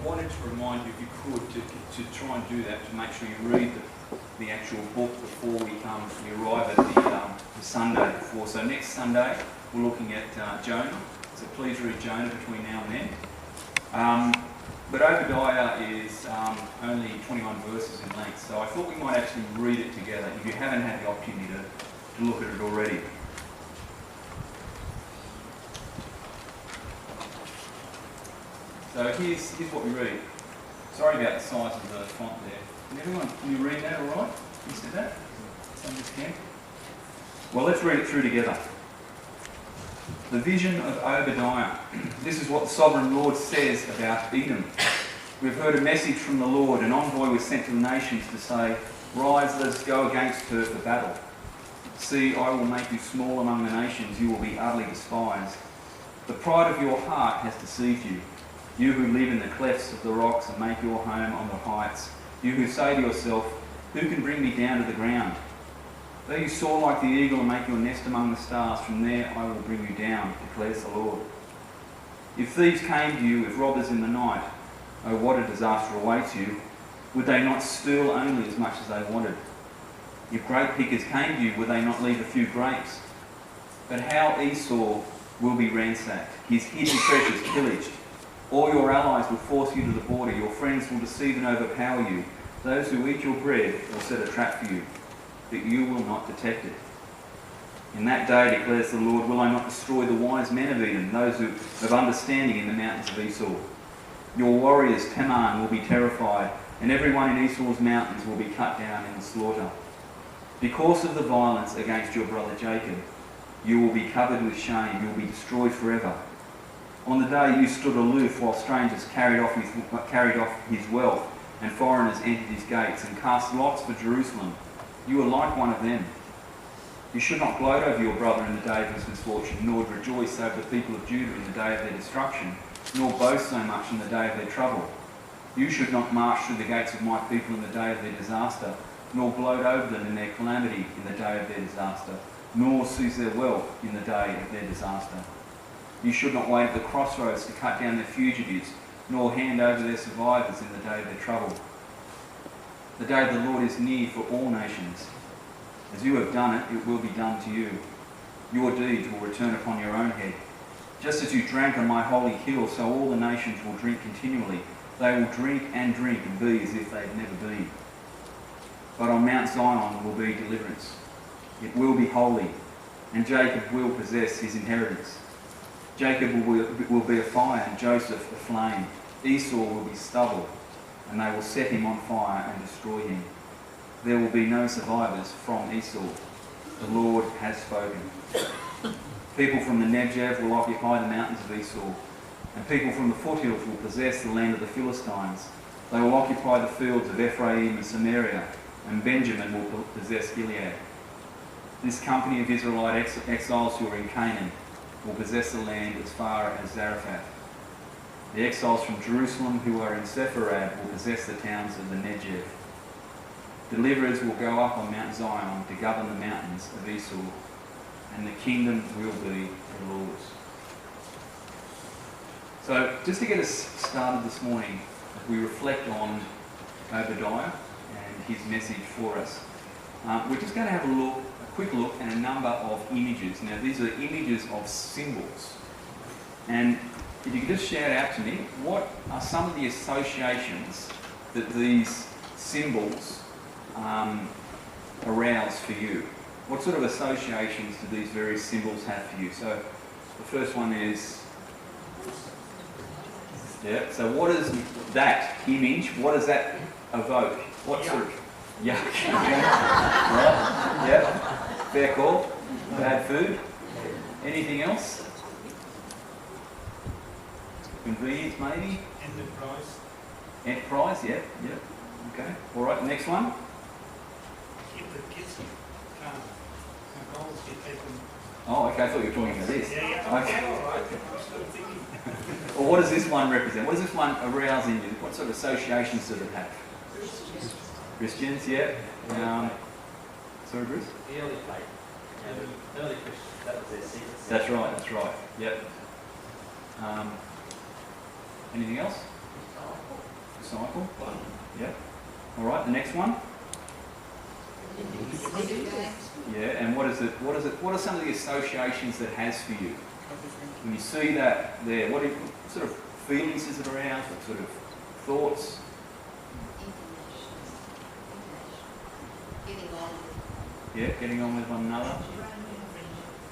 wanted to remind you, if you could, to try and do that, to make sure you read the actual book before we arrive at the Sunday before. So next Sunday, we're looking at Jonah. So please read Jonah between now and then. But Obadiah is only 21 verses in length, so I thought we might actually read it together if you haven't had the opportunity to look at it already. So here's what we read. Sorry about the size of the font there. Can you read that all right? You said that? Somebody can? Well, let's read it through together. The vision of Obadiah. This is what the sovereign Lord says about Edom. We've heard a message from the Lord. An envoy was sent to the nations to say, "Rise, let us go against her for battle. See, I will make you small among the nations. You will be utterly despised. The pride of your heart has deceived you. You who live in the clefts of the rocks and make your home on the heights. You who say to yourself, who can bring me down to the ground? Though you soar like the eagle and make your nest among the stars, from there I will bring you down, declares the Lord. If thieves came to you, if robbers in the night, oh, what a disaster awaits you. Would they not steal only as much as they wanted? If grape pickers came to you, would they not leave a few grapes? But how Esau will be ransacked, his hidden treasures pillaged. All your allies will force you to the border. Your friends will deceive and overpower you. Those who eat your bread will set a trap for you, but you will not detect it. In that day, declares the Lord, will I not destroy the wise men of Edom, those who have understanding in the mountains of Esau? Your warriors, Teman, will be terrified, and everyone in Esau's mountains will be cut down in the slaughter. Because of the violence against your brother Jacob, you will be covered with shame. You will be destroyed forever. On the day you stood aloof while strangers carried off his wealth and foreigners entered his gates and cast lots for Jerusalem, you were like one of them. You should not gloat over your brother in the day of his misfortune, nor rejoice over the people of Judah in the day of their destruction, nor boast so much in the day of their trouble. You should not march through the gates of my people in the day of their disaster, nor gloat over them in their calamity in the day of their disaster, nor seize their wealth in the day of their disaster. You should not wait at the crossroads to cut down their fugitives, nor hand over their survivors in the day of their trouble. The day of the Lord is near for all nations. As you have done it, it will be done to you. Your deeds will return upon your own head. Just as you drank on my holy hill, so all the nations will drink continually. They will drink and be as if they had never been. But on Mount Zion will be deliverance. It will be holy, and Jacob will possess his inheritance. Jacob will be a fire and Joseph a flame. Esau will be stubble, and they will set him on fire and destroy him. There will be no survivors from Esau. The Lord has spoken. People from the Negev will occupy the mountains of Esau, and people from the foothills will possess the land of the Philistines. They will occupy the fields of Ephraim and Samaria, and Benjamin will possess Gilead. This company of Israelite exiles who are in Canaan will possess the land as far as Zarephath. The exiles from Jerusalem who are in Sepharad will possess the towns of the Negev. Deliverers will go up on Mount Zion to govern the mountains of Esau, and the kingdom will be the Lord's. So, just to get us started this morning, as we reflect on Obadiah and his message for us, we're just going to have a quick look at a number of images. Now, these are images of symbols. And if you could just shout out to me, what are some of the associations that these symbols arouse for you? What sort of associations do these various symbols have for you? So, the first one is... Yeah, so what is that image? What does that evoke? What sort of... Yuck. Right? Yeah. Fair call. Bad food. Anything else? Convenience, maybe? Enterprise. Enterprise, yeah. Okay. All right, next one. Keep the kids calm. The goals get taken. Oh, okay, I thought you were talking about this. Yeah. Okay. All right. I'm still thinking. Well, what does this one represent? What does this one arouse in you? What sort of associations does it have? Christians, yeah. Sorry, Bruce? The early faith. Early Christians, that was their secret. That's right. Yep. Anything else? cycle. Yeah. All right, the next one. Yeah, and what is it? What are some of the associations that has for you? When you see that there, what sort of feelings is it around? What sort of thoughts? Yeah, getting on with one another.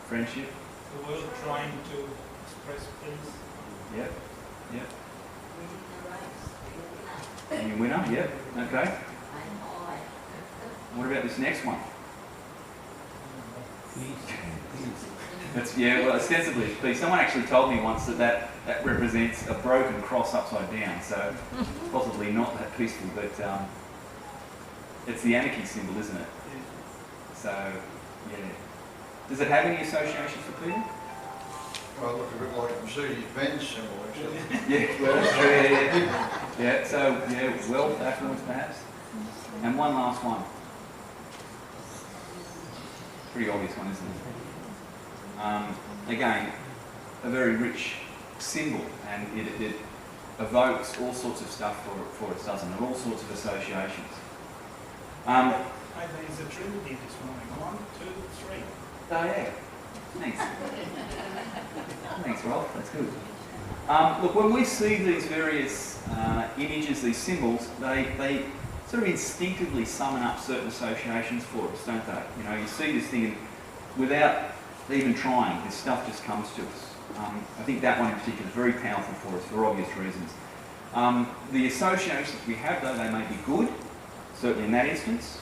Friendship. The world trying to express things. Yep, yep. And your winner, yep, okay. What about this next one? That's, yeah, well, ostensibly it's peace. Someone actually told me once that represents a broken cross upside down, so possibly not that peaceful, but it's the anarchy symbol, isn't it? So, yeah. Does it have any associations for Peter? Well, it looked a bit like a Mercedes-Benz symbol, actually. Yeah, well, that's true, yeah. Yeah, so, yeah, wealth, affluence perhaps. And one last one. Pretty obvious one, isn't it? Again, a very rich symbol, and it evokes all sorts of stuff for us, doesn't it? All sorts of associations. There is a trinity this morning. 1, 2, 3. Oh, yeah. Thanks. Thanks, Rolf. That's good. Look, when we see these various images, these symbols, they sort of instinctively summon up certain associations for us, don't they? You know, you see this thing and without even trying, this stuff just comes to us. I think that one in particular is very powerful for us for obvious reasons. The associations we have, though, they may be good, certainly in that instance.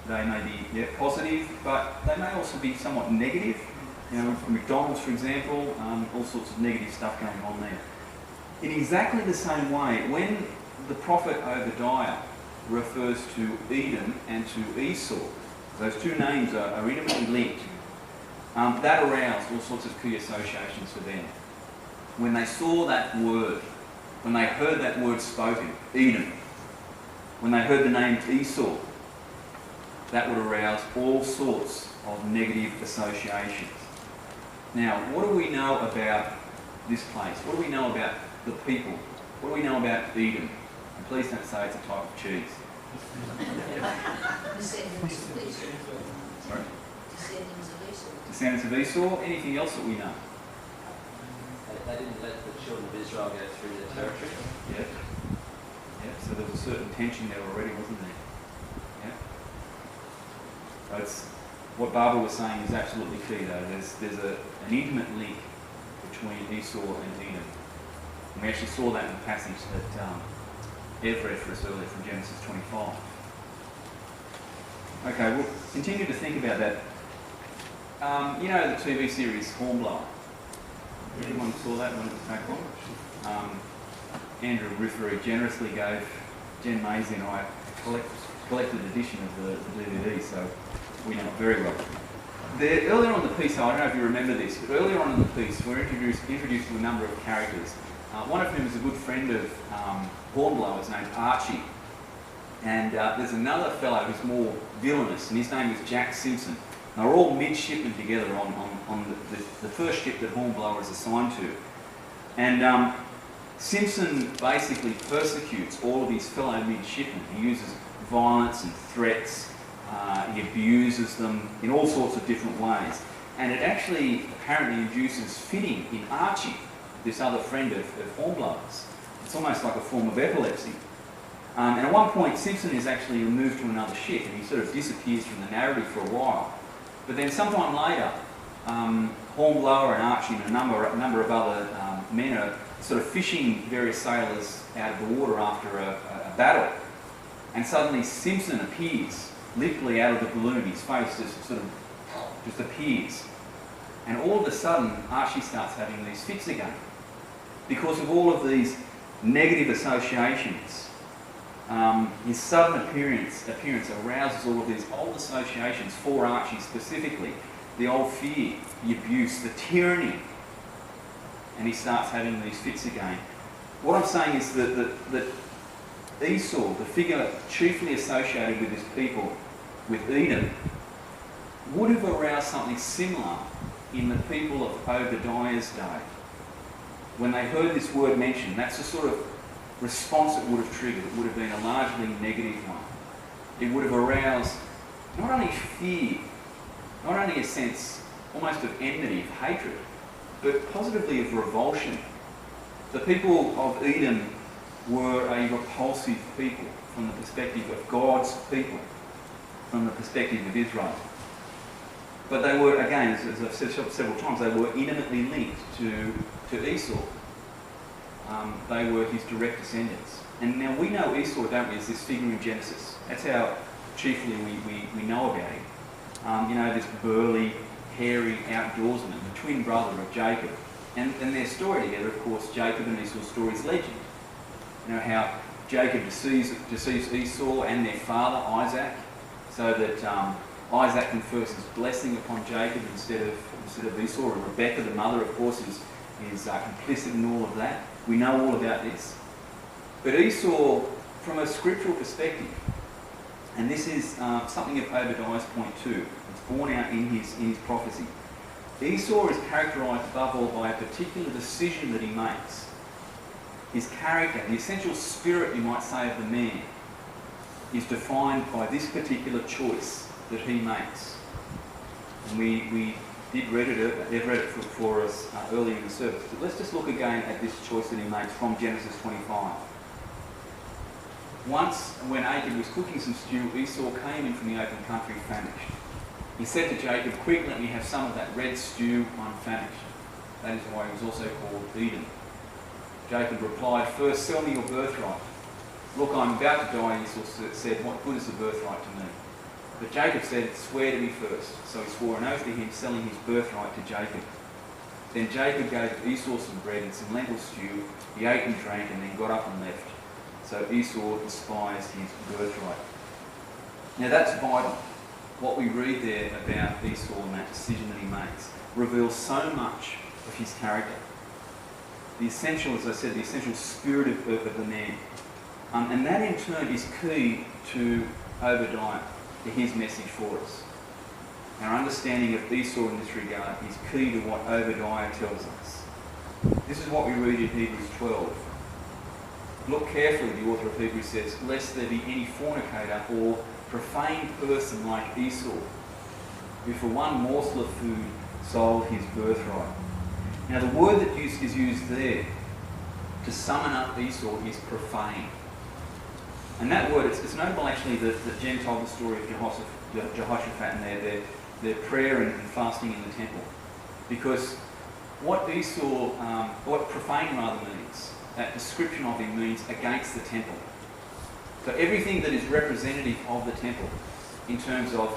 They may be positive, but they may also be somewhat negative. You know, from McDonald's, for example, all sorts of negative stuff going on there. In exactly the same way, when the prophet Obadiah refers to Edom and to Esau, those two names are intimately linked, that aroused all sorts of key associations for them. When they saw that word, when they heard that word spoken, Edom, when they heard the name Esau, that would arouse all sorts of negative associations. Now, what do we know about this place? What do we know about the people? What do we know about Edom? And please don't say it's a type of cheese. Sorry? Descendants of Esau. Anything else that we know? They didn't let the children of Israel go through their territory. Yeah. Yeah, so there was a certain tension there already, wasn't there? Yeah. So it's, what Barbara was saying is absolutely key though. There's an intimate link between Esau and Edom. And we actually saw that in the passage that Ev read for us earlier from Genesis 25. Okay, we'll continue to think about that. You know the TV series Hornblower? Anyone saw that when it was back on? Andrew Ruth very generously gave Jen Maisie and I a collected edition of the DVD, so we know it very well. Earlier on in the piece, I don't know if you remember this, but earlier on in the piece we're introduced to a number of characters. One of whom is a good friend of Hornblower's named Archie. And there's another fellow who's more villainous, and his name is Jack Simpson. They were all midshipmen together on the first ship that Hornblower is assigned to. And Simpson basically persecutes all of his fellow midshipmen. He uses violence and threats. He abuses them in all sorts of different ways. And it actually apparently induces fitting in Archie, this other friend of Hornblower's. It's almost like a form of epilepsy. And at one point, Simpson is actually removed to another ship and he sort of disappears from the narrative for a while. But then sometime later, Hornblower and Archie and a number of other men are sort of fishing various sailors out of the water after a battle. And suddenly Simpson appears, literally out of the balloon. His face just appears. And all of a sudden, Archie starts having these fits again. Because of all of these negative associations, his sudden appearance arouses all of these old associations for Archie specifically. The old fear, the abuse, the tyranny. And he starts having these fits again. What I'm saying is that Esau, the figure chiefly associated with this people, with Edom, would have aroused something similar in the people of Obadiah's day. When they heard this word mentioned, that's the sort of response it would have triggered, it would have been a largely negative one. It would have aroused not only fear, not only a sense almost of enmity, of hatred, but positively of revulsion. The people of Edom were a repulsive people from the perspective of God's people, from the perspective of Israel. But they were, again, as I've said several times, they were intimately linked to Esau. They were his direct descendants. And now we know Esau, don't we, as this figure in Genesis. That's how chiefly we know about him. This burly, hairy outdoorsman, the twin brother of Jacob. And their story together, of course, Jacob and Esau's story is legend. How Jacob deceives Esau and their father, Isaac, so that Isaac confers his blessing upon Jacob instead of Esau. And Rebekah, the mother, of course, is complicit in all of that. We know all about this. But Esau, from a scriptural perspective, and this is something of Obadiah's point too, it's borne out in his prophecy. Esau is characterised above all by a particular decision that he makes. His character, the essential spirit, you might say, of the man, is defined by this particular choice that he makes. And we did read it, they've read it for us earlier in the service. But let's just look again at this choice that he makes from Genesis 25. Once, when Jacob was cooking some stew, Esau came in from the open country famished. He said to Jacob, "Quick, let me have some of that red stew, I'm famished." That is why he was also called Edom. Jacob replied, "First, sell me your birthright." "Look, I'm about to die," Esau said. "What good is the birthright to me?" But Jacob said, "Swear to me first." So he swore an oath to him, selling his birthright to Jacob. Then Jacob gave Esau some bread and some lentil stew. He ate and drank and then got up and left. So Esau despised his birthright. Now that's vital. What we read there about Esau and that decision that he makes reveals so much of his character. The essential, as I said, the essential spirit of the man. And that in turn is key to Obadiah, to his message for us. Our understanding of Esau in this regard is key to what Obadiah tells us. This is what we read in Hebrews 12. Look carefully, the author of Hebrews says, "Lest there be any fornicator or profane person like Esau, who for one morsel of food sold his birthright." Now the word that is used there to summon up Esau is profane. And that word, it's notable actually that Jen told the story of Jehoshaphat and their prayer and fasting in the temple. Because what profane rather means, that description of him means against the temple. So everything that is representative of the temple in terms of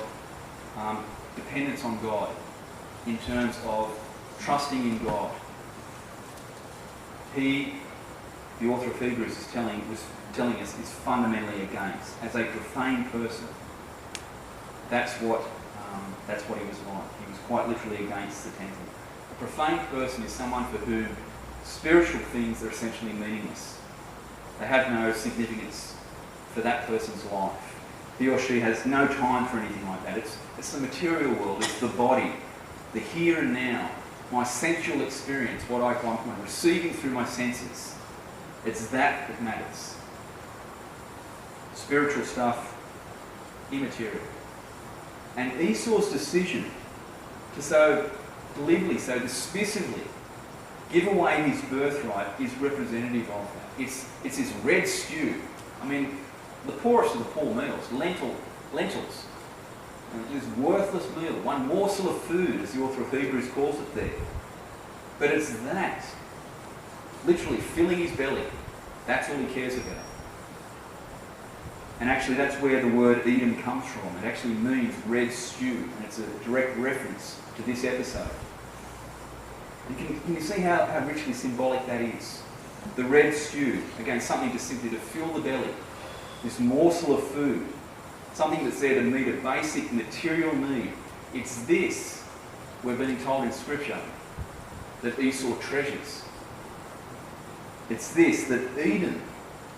dependence on God, in terms of trusting in God, the author of Hebrews was telling us is fundamentally against. As a profane person, that's what he was like. He was quite literally against the temple. A profane person is someone for whom spiritual things are essentially meaningless. They have no significance for that person's life. He or she has no time for anything like that. It's the material world, it's the body, the here and now, my sensual experience, what I'm receiving through my senses. It's that matters. Spiritual stuff, immaterial. And Esau's decision to so glibly, so dismissively give away his birthright is representative of that. It's his red stew. I mean, the poorest of the poor meals, lentils. And this worthless meal, one morsel of food, as the author of Hebrews calls it there. But it's that, literally filling his belly. That's all he cares about. And actually that's where the word Edom comes from. It actually means red stew, and it's a direct reference to this episode. And can you see how richly symbolic that is? The red stew, again, something just simply to fill the belly. This morsel of food, something that's there to meet a basic material need. It's this, we're being told in Scripture, that Esau treasures. It's this that Edom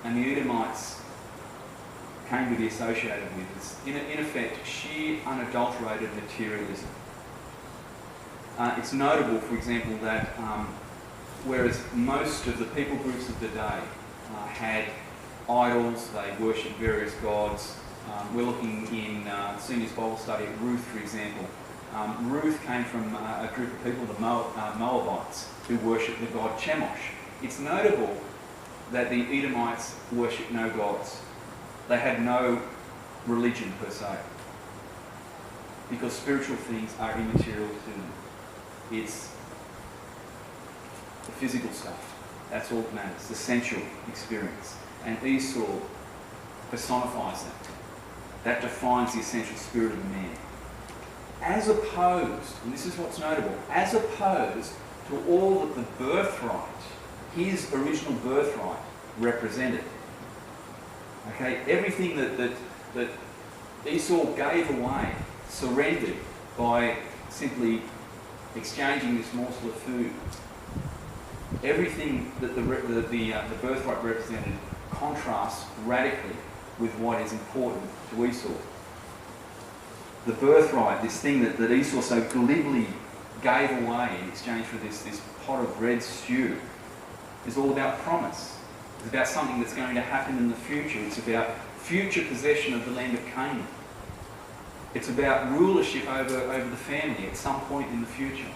and the Edomites came to be associated with. It's in effect sheer unadulterated materialism. It's notable, for example, that whereas most of the people groups of the day had idols, they worshipped various gods. We're looking in Senior's Bible study at Ruth, for example. Ruth came from a group of people, the Moabites, who worshipped the god Chemosh. It's notable that the Edomites worshipped no gods. They had no religion per se, because spiritual things are immaterial to them. It's the physical stuff. That's all that matters, the sensual experience. And Esau personifies that. That defines the essential spirit of a man. As opposed, and this is what's notable, as opposed to all that the birthright, his original birthright, represented. Okay, everything that Esau gave away, surrendered by simply exchanging this morsel of food. Everything that the birthright represented contrasts radically with what is important to Esau. The birthright, this thing that Esau so glibly gave away in exchange for this pot of red stew, is all about promise. It's about something that's going to happen in the future. It's about future possession of the land of Canaan. It's about rulership over the family at some point in the future.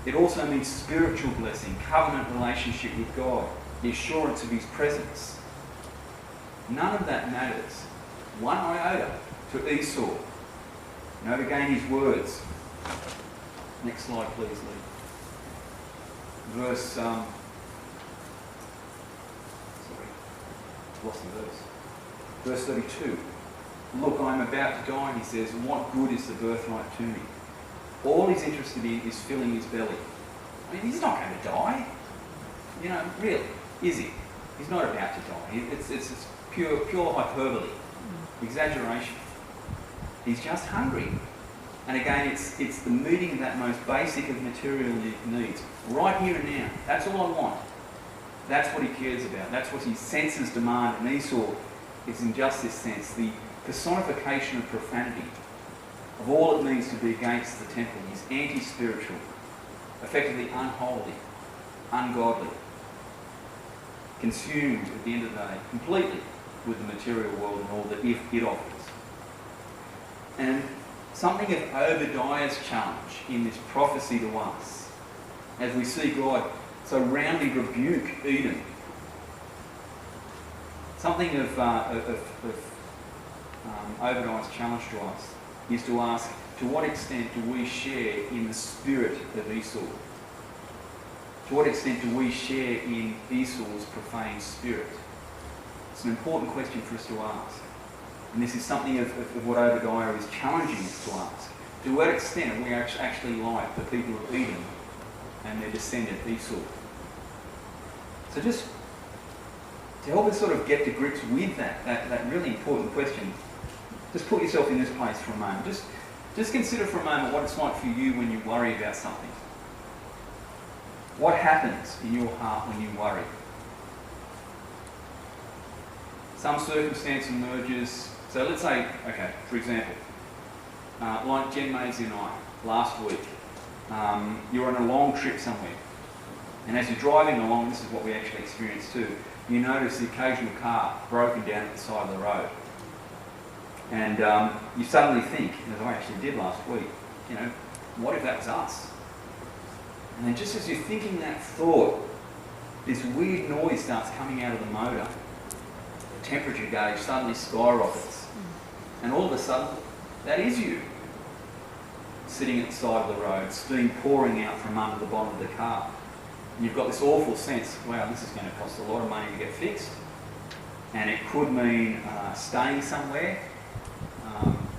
It also means spiritual blessing, covenant relationship with God, the assurance of his presence. None of that matters one iota to Esau. Note again his words. Next slide, please, Lee. Verse, lost the verse. Verse 32. Look, I'm about to die, and he says, what good is the birthright to me? All he's interested in is filling his belly. I mean, he's not going to die. You know, really, is he? He's not about to die. It's pure hyperbole, exaggeration. He's just hungry. And again, it's the meeting of that most basic of material needs. Right here and now. That's all I want. That's what he cares about. That's what his senses demand. And Esau is in just this sense, the personification of profanity, of all it means to be against the temple. He's anti-spiritual, effectively unholy, ungodly, consumed at the end of the day completely with the material world and all that it offers. And something of Obadiah's challenge in this prophecy to us, as we see God so roundly rebuke Edom, something of Obadiah's challenge to us is to ask, to what extent do we share in the spirit of Esau? To what extent do we share in Esau's profane spirit? It's an important question for us to ask. And this is something of what Obadiah is challenging us to ask. To what extent are we actually like the people of Edom and their descendant Esau? So just to help us sort of get to grips with that really important question, just put yourself in this place for a moment. Just consider for a moment what it's like for you when you worry about something. What happens in your heart when you worry? Some circumstance emerges. So let's say, okay, for example, like Jen Maisie and I, last week, you're on a long trip somewhere. And as you're driving along, this is what we actually experienced too, you notice the occasional car broken down at the side of the road. And you suddenly think, as I actually did last week, you know, what if that was us? And then just as you're thinking that thought, this weird noise starts coming out of the motor. The temperature gauge suddenly skyrockets. And all of a sudden, that is you. Sitting at the side of the road, steam pouring out from under the bottom of the car. And you've got this awful sense, wow, this is going to cost a lot of money to get fixed. And it could mean staying somewhere,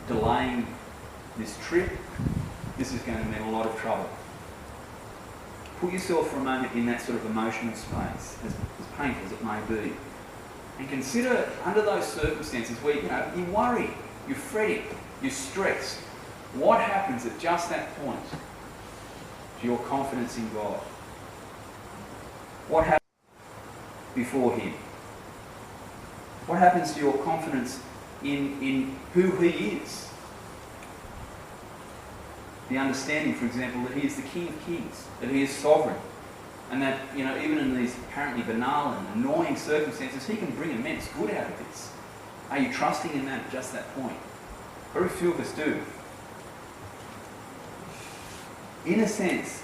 delaying this trip. This is going to mean a lot of trouble. Put yourself for a moment in that sort of emotional space, as painful as it may be. And consider, under those circumstances where you worry, you're fretting, you're stressed, what happens at just that point to your confidence in God? What happens before Him? What happens to your confidence in who He is? The understanding, for example, that He is the King of Kings, that He is sovereign, And that, even in these apparently banal and annoying circumstances, he can bring immense good out of this. Are you trusting in that at just that point? Very few of us do. In a sense,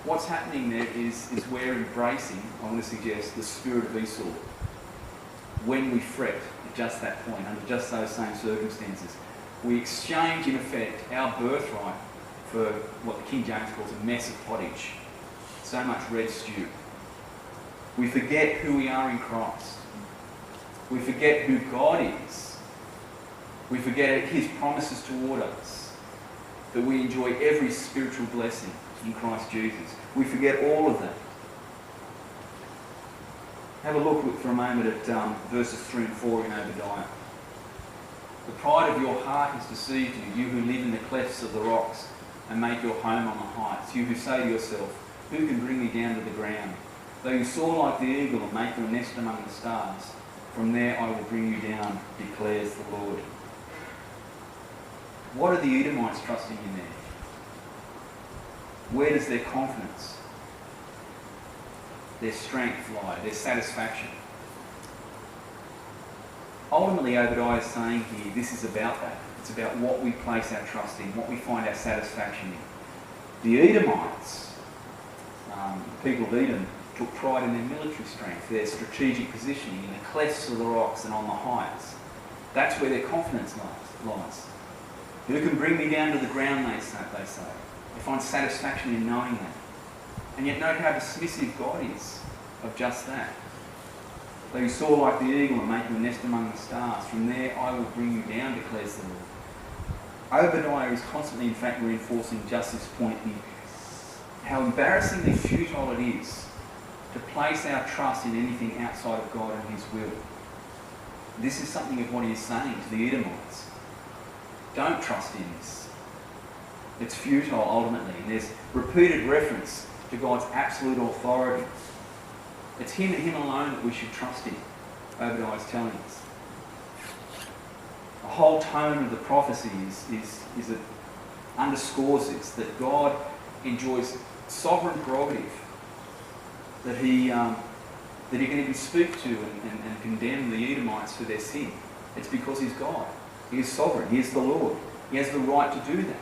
what's happening there is we're embracing, I want to suggest, the spirit of Esau when we fret at just that point, under just those same circumstances. We exchange, in effect, our birthright for what the King James calls a mess of pottage. So much red stew. We forget who we are in Christ. We forget who God is. We forget His promises toward us. That we enjoy every spiritual blessing in Christ Jesus. We forget all of that. Have a look for a moment at verses 3 and 4 in Obadiah. The pride of your heart has deceived you, you who live in the clefts of the rocks and make your home on the heights. You who say to yourself, who can bring me down to the ground? Though you soar like the eagle and make your nest among the stars, from there I will bring you down, declares the Lord. What are the Edomites trusting in there? Where does their confidence, their strength lie, their satisfaction? Ultimately, Obadiah is saying here, this is about that. It's about what we place our trust in, what we find our satisfaction in. The Edomites, the people of Edom, took pride in their military strength, their strategic positioning in the clefts of the rocks and on the heights. That's where their confidence lies. Who can bring me down to the ground, they say. They find satisfaction in knowing that. And yet note how dismissive God is of just that. Though you soar like the eagle and make your nest among the stars, from there I will bring you down, declares the Lord. Obadiah is constantly, in fact, reinforcing just this point here. How embarrassingly futile it is to place our trust in anything outside of God and His will. This is something of what he is saying to the Edomites. Don't trust in this. It's futile ultimately, and there's repeated reference to God's absolute authority. It's Him and Him alone that we should trust in, Obadiah is telling us. The whole tone of the prophecy is it underscores this, that God enjoys sovereign prerogative, that He can even speak to and condemn the Edomites for their sin. It's because He's God. He is sovereign. He is the Lord. He has the right to do that.